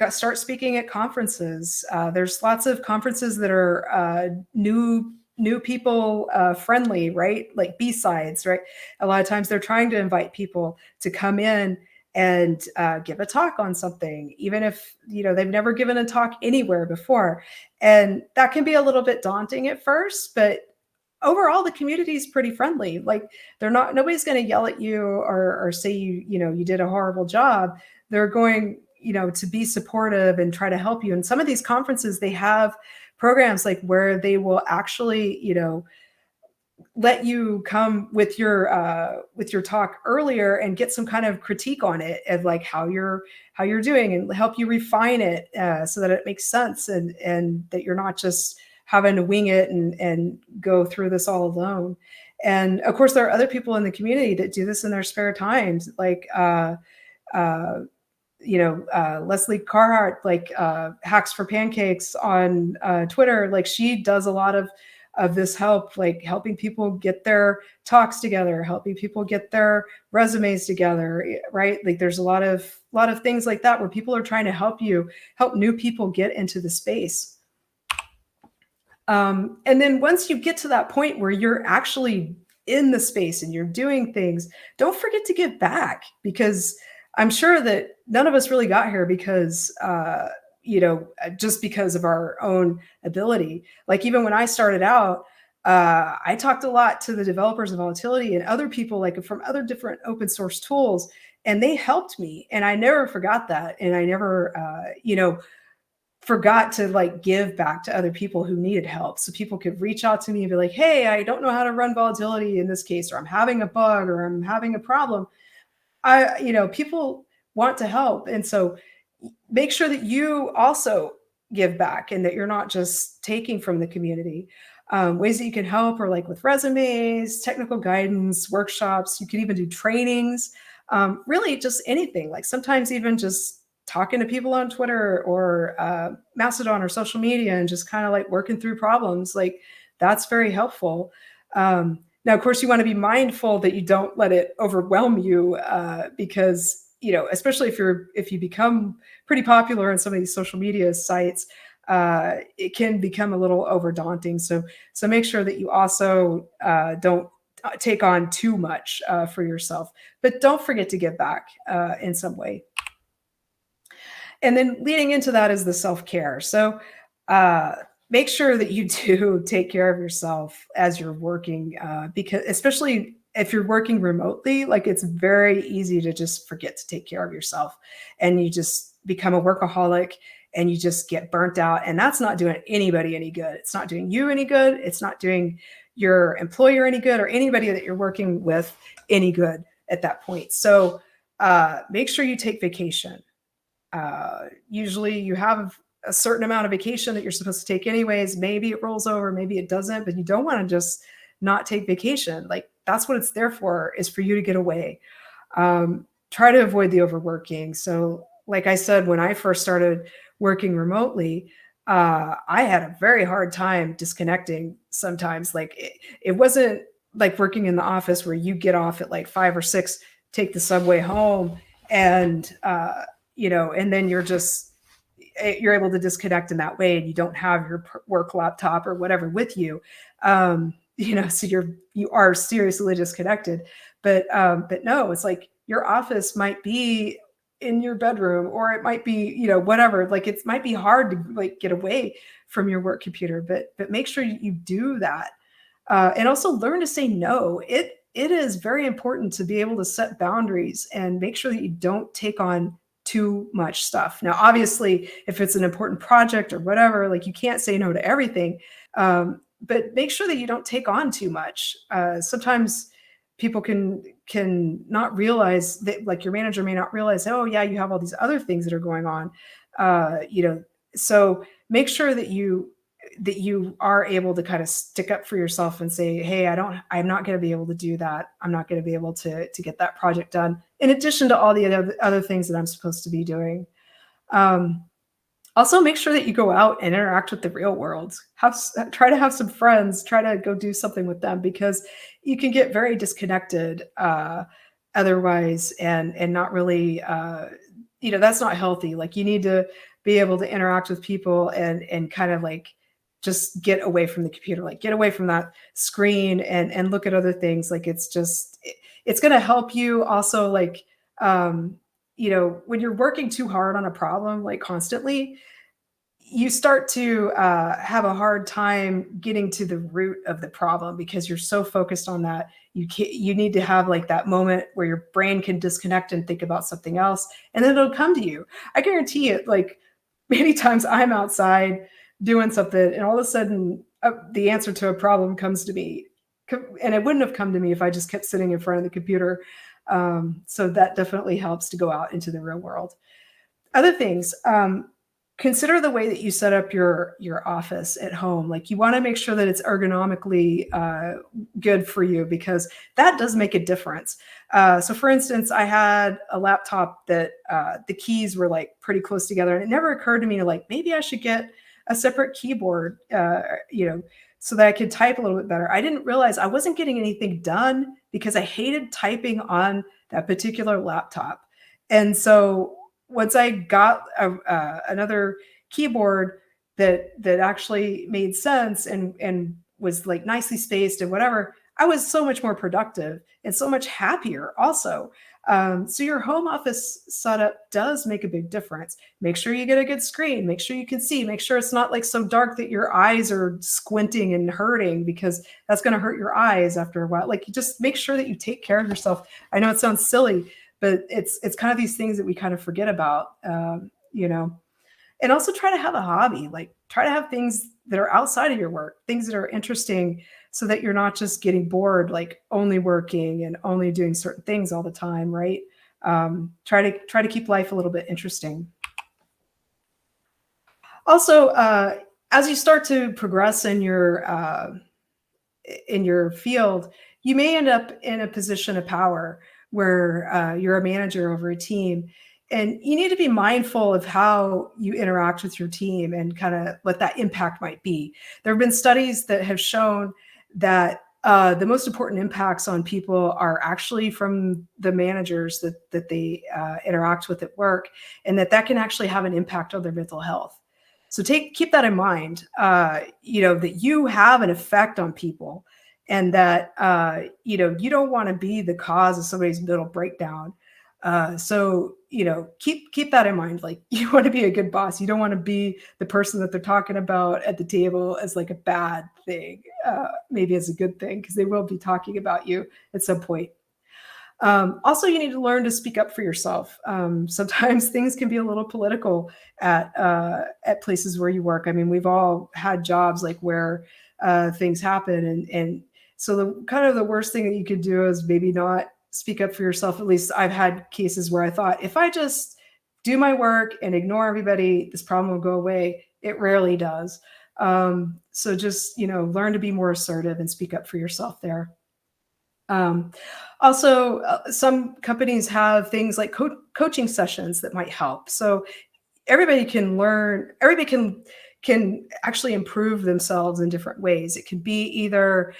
Start speaking at conferences. There's lots of conferences that are new people friendly, right? Like B-sides, right? A lot of times they're trying to invite people to come in and give a talk on something, even if they've never given a talk anywhere before. And that can be a little bit daunting at first, but overall the community is pretty friendly. Like nobody's going to yell at you or say you did a horrible job. They're going to be supportive and try to help you. And some of these conferences, they have programs like where they will actually let you come with your talk earlier and get some kind of critique on it of like how you're doing and help you refine it so that it makes sense and that you're not just having to wing it and go through this all alone. And of course, there are other people in the community that do this in their spare times, like Leslie Carhart, like Hacks for Pancakes on Twitter. Like she does a lot of this help, like helping people get their talks together, helping people get their resumes together, right? Like there's a lot of things like that where people are trying to help new people get into the space. And then once you get to that point where you're actually in the space and you're doing things, don't forget to give back, because I'm sure that none of us really got here because, just because of our own ability. Like even when I started out, I talked a lot to the developers of Volatility and other people like from other different open source tools, and they helped me. And I never forgot that. And I never, forgot to like give back to other people who needed help. So people could reach out to me and be like, hey, I don't know how to run Volatility in this case, or I'm having a bug, or I'm having a problem. People want to help. And so make sure that you also give back and that you're not just taking from the community. Ways that you can help are like with resumes, technical guidance, workshops. You can even do trainings. Really just anything, like sometimes even just talking to people on Twitter or Mastodon or social media and just kind of like working through problems, like that's very helpful. Now, of course, you want to be mindful that you don't let it overwhelm you because, especially if you become pretty popular on some of these social media sites, it can become a little over daunting. So make sure that you also don't take on too much for yourself, but don't forget to give back in some way. And then leading into that is the self-care. So uh, make sure that you do take care of yourself as you're working, because especially if you're working remotely, like it's very easy to just forget to take care of yourself and you just become a workaholic and you just get burnt out. And that's not doing anybody any good. It's not doing you any good. It's not doing your employer any good or anybody that you're working with any good at that point. So make sure you take vacation. Usually you have a certain amount of vacation that you're supposed to take anyways. Maybe it rolls over, maybe it doesn't, but you don't want to just not take vacation. Like that's what it's there for, is for you to get away. Try to avoid the overworking. So like I said, when I first started working remotely, I had a very hard time disconnecting sometimes. Like it wasn't like working in the office where you get off at like 5 or 6, take the subway home, and and then you're able to disconnect in that way, and you don't have your work laptop or whatever with you. So you are seriously disconnected. But no, it's like your office might be in your bedroom, or it might be, whatever. Like it might be hard to like get away from your work computer, but make sure you do that. And also learn to say no. It is very important to be able to set boundaries and make sure that you don't take on too much stuff. Now, obviously, if it's an important project or whatever, like you can't say no to everything, but make sure that you don't take on too much. Sometimes people can not realize that, like your manager may not realize, oh yeah, you have all these other things that are going on. So make sure that you are able to kind of stick up for yourself and say, hey, I'm not going to be able to do that. I'm not going to be able to get that project done, in addition to all the other things that I'm supposed to be doing. Also make sure that you go out and interact with the real world. Try to have some friends, try to go do something with them, because you can get very disconnected otherwise, and not really, that's not healthy. Like you need to be able to interact with people and kind of like just get away from the computer, like get away from that screen and look at other things. Like it's going to help you also, like, when you're working too hard on a problem, like constantly, you start to have a hard time getting to the root of the problem because you're so focused on that. You need to have like that moment where your brain can disconnect and think about something else, and then it'll come to you. I guarantee it. Like many times I'm outside doing something, and all of a sudden the answer to a problem comes to me, and it wouldn't have come to me if I just kept sitting in front of the computer. So that definitely helps to go out into the real world. Other things, consider the way that you set up your office at home. Like you want to make sure that it's ergonomically good for you, because that does make a difference. So for instance, I had a laptop that the keys were like pretty close together, and it never occurred to me to like, maybe I should get a separate keyboard, so that I could type a little bit better. I didn't realize I wasn't getting anything done because I hated typing on that particular laptop. And so once I got another keyboard that actually made sense and was like nicely spaced and whatever, I was so much more productive and so much happier also. So your home office setup does make a big difference. Make sure you get a good screen. Make sure you can see. Make sure it's not like so dark that your eyes are squinting and hurting, because that's going to hurt your eyes after a while. Like you just make sure that you take care of yourself. I know it sounds silly, but it's kind of these things that we kind of forget about, and also try to have a hobby. Like try to have things that are outside of your work, things that are interesting, so that you're not just getting bored, like only working and only doing certain things all the time, right? Try to keep life a little bit interesting. Also, as you start to progress in your field, you may end up in a position of power where you're a manager over a team. And you need to be mindful of how you interact with your team and kind of what that impact might be. There have been studies that have shown that the most important impacts on people are actually from the managers that they interact with at work, and that can actually have an impact on their mental health. So keep that in mind, that you have an effect on people, and that you don't want to be the cause of somebody's mental breakdown. So keep that in mind. Like, you want to be a good boss. You don't want to be the person that they're talking about at the table as like a bad thing, maybe as a good thing, because they will be talking about you at some point. Also, you need to learn to speak up for yourself. Sometimes things can be a little political at places where you work. I mean, we've all had jobs like where things happen, and so the worst thing that you could do is maybe not speak up for yourself. At least I've had cases where I thought, if I just do my work and ignore everybody, this problem will go away. It rarely does. So just learn to be more assertive and speak up for yourself there. Also, some companies have things like coaching sessions that might help. So everybody can learn, everybody can actually improve themselves in different ways. It could be either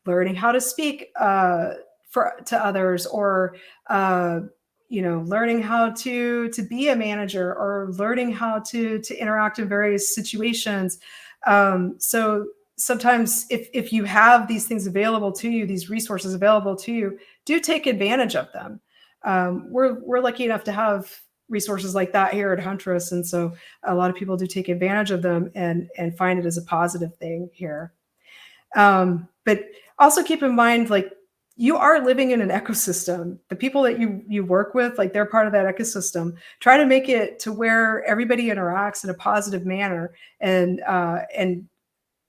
learning how to speak to others, or learning how to be a manager, or learning how to interact in various situations. So sometimes if you have these things available to you, these resources available to you, do take advantage of them. We're lucky enough to have resources like that here at Huntress, and so a lot of people do take advantage of them and find it as a positive thing here. But also keep in mind, like, you are living in an ecosystem. The people that you work with, like, they're part of that ecosystem. Try to make it to where everybody interacts in a positive manner, and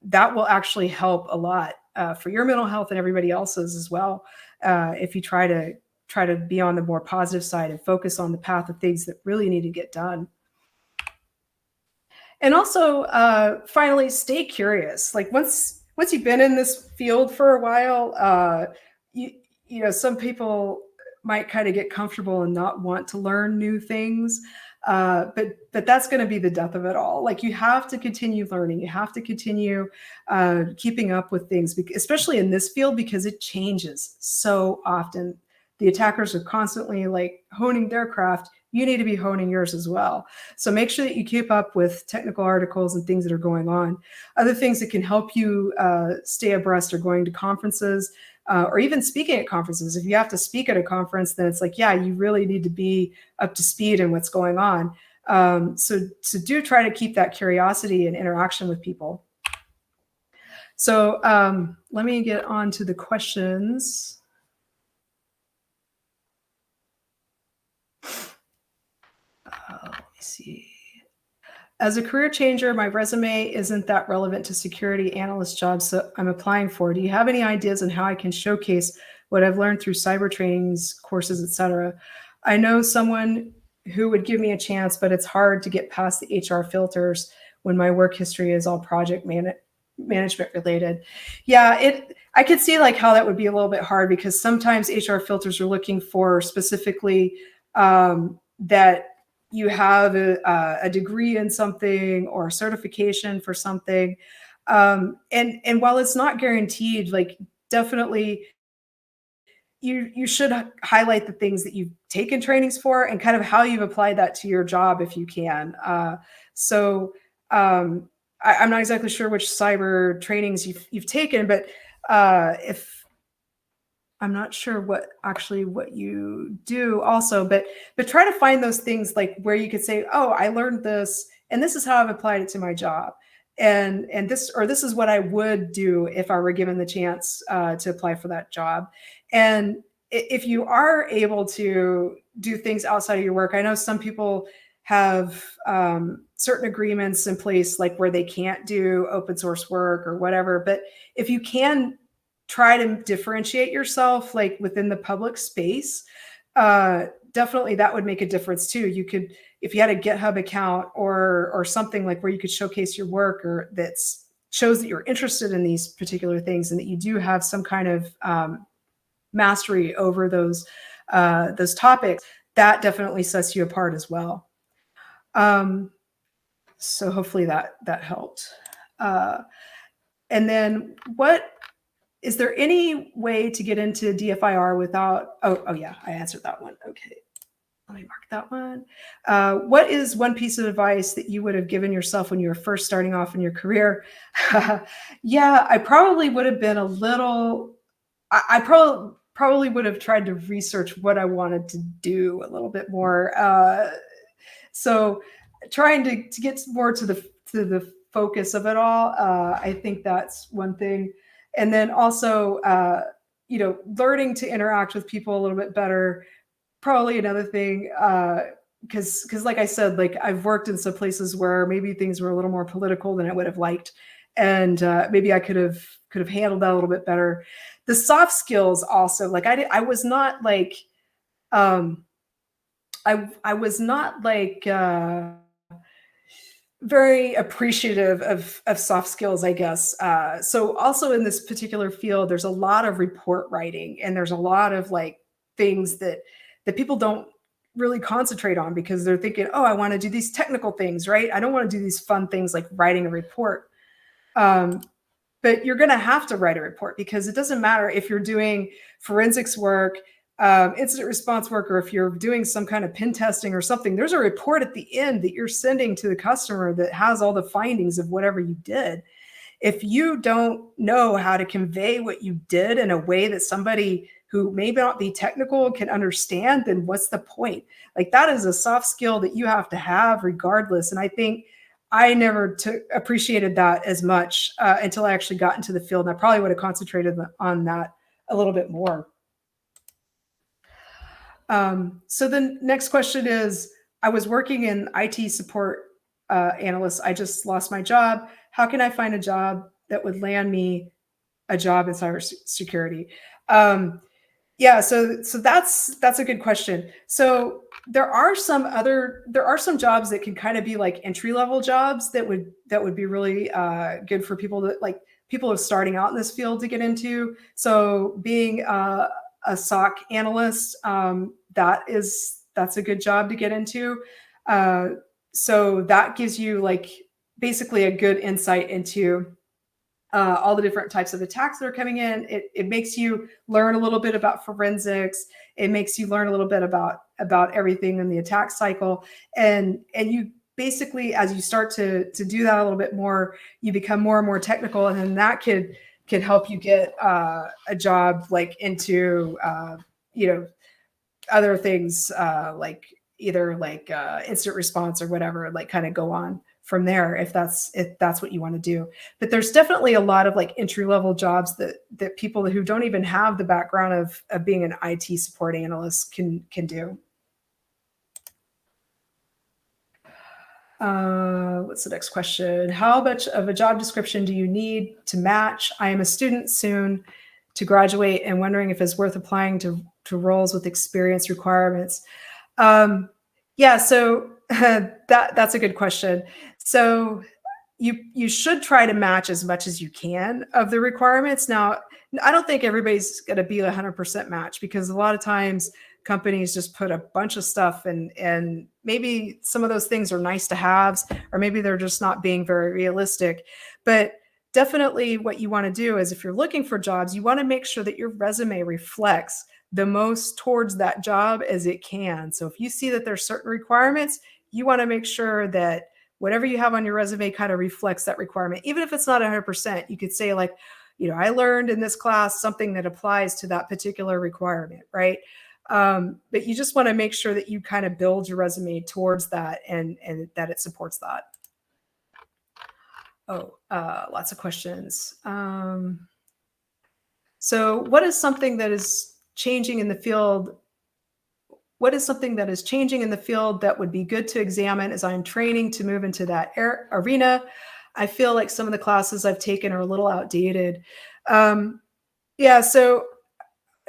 that will actually help a lot for your mental health and everybody else's as well. If you try to be on the more positive side and focus on the path of things that really need to get done. And also, finally, stay curious. Like, once you've been in this field for a while, some people might kind of get comfortable and not want to learn new things. But that's going to be the death of it all. Like, you have to continue learning. You have to continue keeping up with things, especially in this field, because it changes so often. The attackers are constantly like honing their craft. You need to be honing yours as well. So make sure that you keep up with technical articles and things that are going on. Other things that can help you stay abreast are going to conferences, or even speaking at conferences. If you have to speak at a conference, then it's like, yeah, you really need to be up to speed in what's going on. So do try to keep that curiosity and interaction with people. So let me get on to the questions. Let me see. As a career changer, my resume isn't that relevant to security analyst jobs that I'm applying for. Do you have any ideas on how I can showcase what I've learned through cyber trainings, courses, etc.? I know someone who would give me a chance, but it's hard to get past the HR filters when my work history is all project management related. Yeah, I could see like how that would be a little bit hard, because sometimes HR filters are looking for specifically that you have a degree in something or a certification for something. And while it's not guaranteed, like, definitely you should highlight the things that you've taken trainings for and kind of how you've applied that to your job if you can. I'm not exactly sure which cyber trainings you've taken, but if I'm not sure what you do also, but try to find those things like where you could say, oh, I learned this and this is how I've applied it to my job. And this is what I would do if I were given the chance to apply for that job. And if you are able to do things outside of your work, I know some people have certain agreements in place, like where they can't do open source work or whatever. But if you can try to differentiate yourself, like within the public space, definitely that would make a difference too. You could, if you had a GitHub account or something like where you could showcase your work, or that shows that you're interested in these particular things and that you do have some kind of mastery over those those topics, that definitely sets you apart as well. So hopefully that helped. And then is there any way to get into DFIR without, oh yeah, I answered that one. Okay. Let me mark that one. What is one piece of advice that you would have given yourself when you were first starting off in your career? Yeah, I probably would have been a little, I probably would have tried to research what I wanted to do a little bit more. So trying to get more to the focus of it all, I think that's one thing. And then also, learning to interact with people a little bit better, probably another thing. Because like I said, like I've worked in some places where maybe things were a little more political than I would have liked, and maybe I could have handled that a little bit better. The soft skills also, like I was not like I was not like very appreciative of soft skills, I guess. So also in this particular field, there's a lot of report writing, and there's a lot of like things that people don't really concentrate on because they're thinking, oh, I want to do these technical things, right? I don't want to do these fun things like writing a report. But you're going to have to write a report because it doesn't matter if you're doing forensics work, incident response work, or if you're doing some kind of pen testing or something. There's a report at the end that you're sending to the customer that has all the findings of whatever you did. If you don't know how to convey what you did in a way that somebody who may not be technical can understand, then what's the point? Like that is a soft skill that you have to have regardless. And I think I never appreciated that as much until I actually got into the field. And I probably would have concentrated on that a little bit more. So the next question is, I was working in IT support analyst. I just lost my job. How can I find a job that would land me a job in cybersecurity? Yeah, so that's a good question. So there are some jobs that can kind of be like entry level jobs that would be really good for people that like people who are starting out in this field to get into. So being a SOC analyst, that's a good job to get into. So that gives you like basically a good insight into all the different types of attacks that are coming in. It makes you learn a little bit about forensics. It makes you learn a little bit about everything in the attack cycle. And you basically, as you start to do that a little bit more, you become more and more technical. And then that could help you get a job like into, other things like either like incident response or whatever, like kind of go on from there if that's what you want to do. But there's definitely a lot of like entry level jobs that people who don't even have the background of being an IT support analyst can do. What's the next question? How much of a job description do you need to match? I am a student soon to graduate and wondering if it's worth applying to roles with experience requirements. Yeah, so that's a good question. So you should try to match as much as you can of the requirements. Now, I don't think everybody's going to be 100% match because a lot of times companies just put a bunch of stuff and maybe some of those things are nice to haves, or maybe they're just not being very realistic. But definitely what you want to do is if you're looking for jobs, you want to make sure that your resume reflects the most towards that job as it can. So if you see that there's certain requirements, you want to make sure that whatever you have on your resume kind of reflects that requirement. Even if it's not 100%, you could say like, I learned in this class something that applies to that particular requirement, right? But you just want to make sure that you kind of build your resume towards that and that it supports that. Lots of questions. So what is something that is changing in the field? What is something that is changing in the field that would be good to examine as I'm training to move into that arena? I feel like some of the classes I've taken are a little outdated. Yeah, so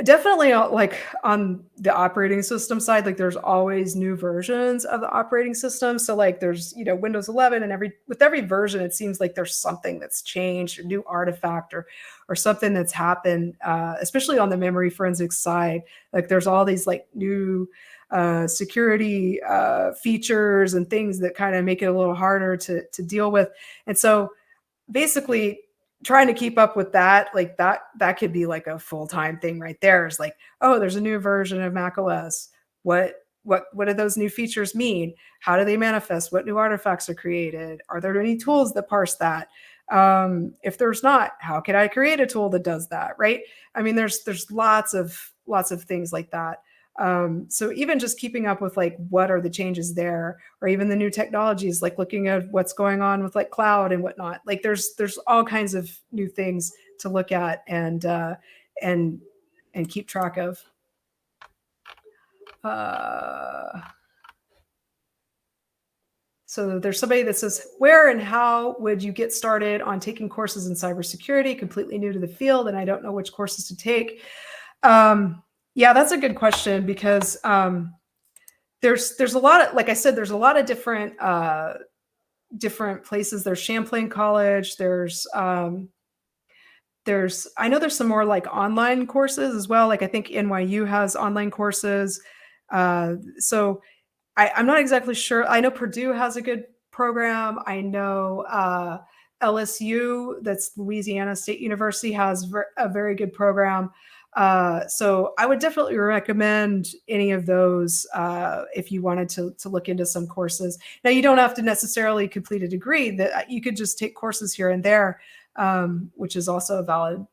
Definitely, like, on the operating system side, like, there's always new versions of the operating system, so, like, there's, Windows 11 and with every version, it seems like there's something that's changed, a new artifact or something that's happened, especially on the memory forensics side, like, there's all these, like, new, security, features and things that kinda make it a little harder to deal with, and so basically trying to keep up with that, like that could be like a full-time thing right there. It's like, oh, there's a new version of Mac OS. What do those new features mean? How do they manifest? What new artifacts are created? Are there any tools that parse that? If there's not, how can I create a tool that does that? Right? I mean, there's lots of things like that. So even just keeping up with like what are the changes there, or even the new technologies, like looking at what's going on with like cloud and whatnot. Like there's all kinds of new things to look at and and keep track of. Uh, so there's somebody that says, where and how would you get started on taking courses in cybersecurity? Completely new to the field, and I don't know which courses to take. Yeah, that's a good question because there's a lot of, like I said, there's a lot of different places. There's Champlain College. There's I know there's some more like online courses as well. Like I think NYU has online courses. So I'm not exactly sure. I know Purdue has a good program. I know LSU, that's Louisiana State University, has a very good program. So I would definitely recommend any of those if you wanted to look into some courses. Now, you don't have to necessarily complete a degree. That you could just take courses here and there, which is also valid.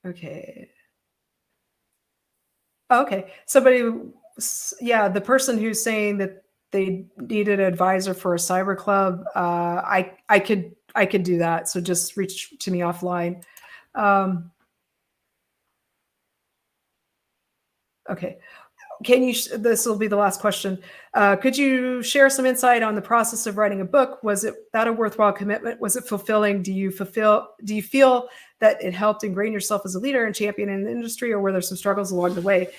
Okay. Okay. Yeah, the person who's saying that they needed an advisor for a cyber club, I could do that. So just reach to me offline. Um, okay. This will be the last question. Could you share some insight on the process of writing a book? Was it that a worthwhile commitment? Was it fulfilling? Do you feel that it helped ingrain yourself as a leader and champion in the industry, or were there some struggles along the way?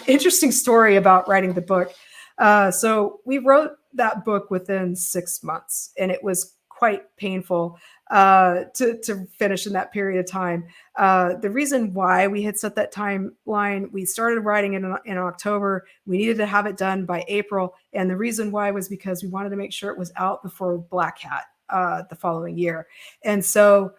Interesting story about writing the book. So we wrote that book within 6 months, and it was quite painful to finish in that period of time. The reason why we had set that timeline, we started writing it in October. We needed to have it done by April. And the reason why was because we wanted to make sure it was out before Black Hat the following year. And so,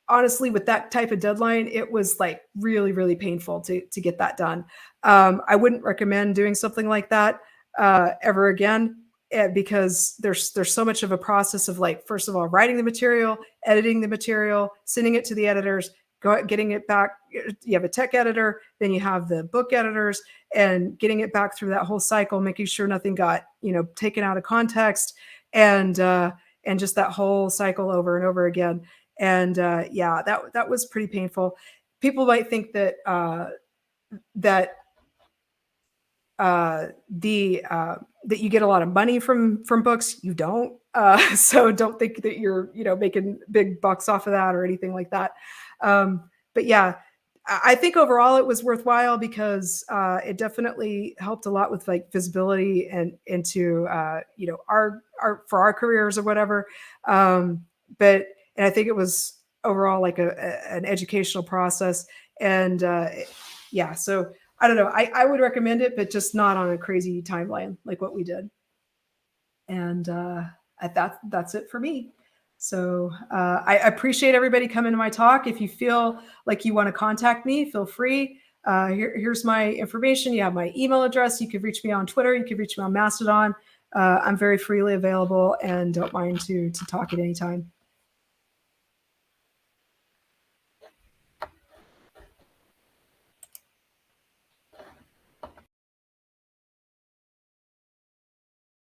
honestly, with that type of deadline, it was like really, really painful to get that done. I wouldn't recommend doing something like that ever again. Because there's so much of a process of, like, first of all, writing the material, editing the material, sending it to the editors, getting it back. You have a tech editor, then you have the book editors, and getting it back through that whole cycle, making sure nothing got taken out of context, and just that whole cycle over and over again. And yeah, that was pretty painful. People might think that that the that you get a lot of money from books. You don't. So don't think that you're making big bucks off of that or anything like that. But yeah, I think overall it was worthwhile because it definitely helped a lot with like visibility and into our for our careers or whatever. But and I think it was overall like an educational process. And yeah, so I don't know. I would recommend it, but just not on a crazy timeline like what we did. And that's it for me. So I appreciate everybody coming to my talk. If you feel like you want to contact me, feel free. Here's my information. You have my email address. You could reach me on Twitter. You could reach me on Mastodon. I'm very freely available and don't mind to talk at any time.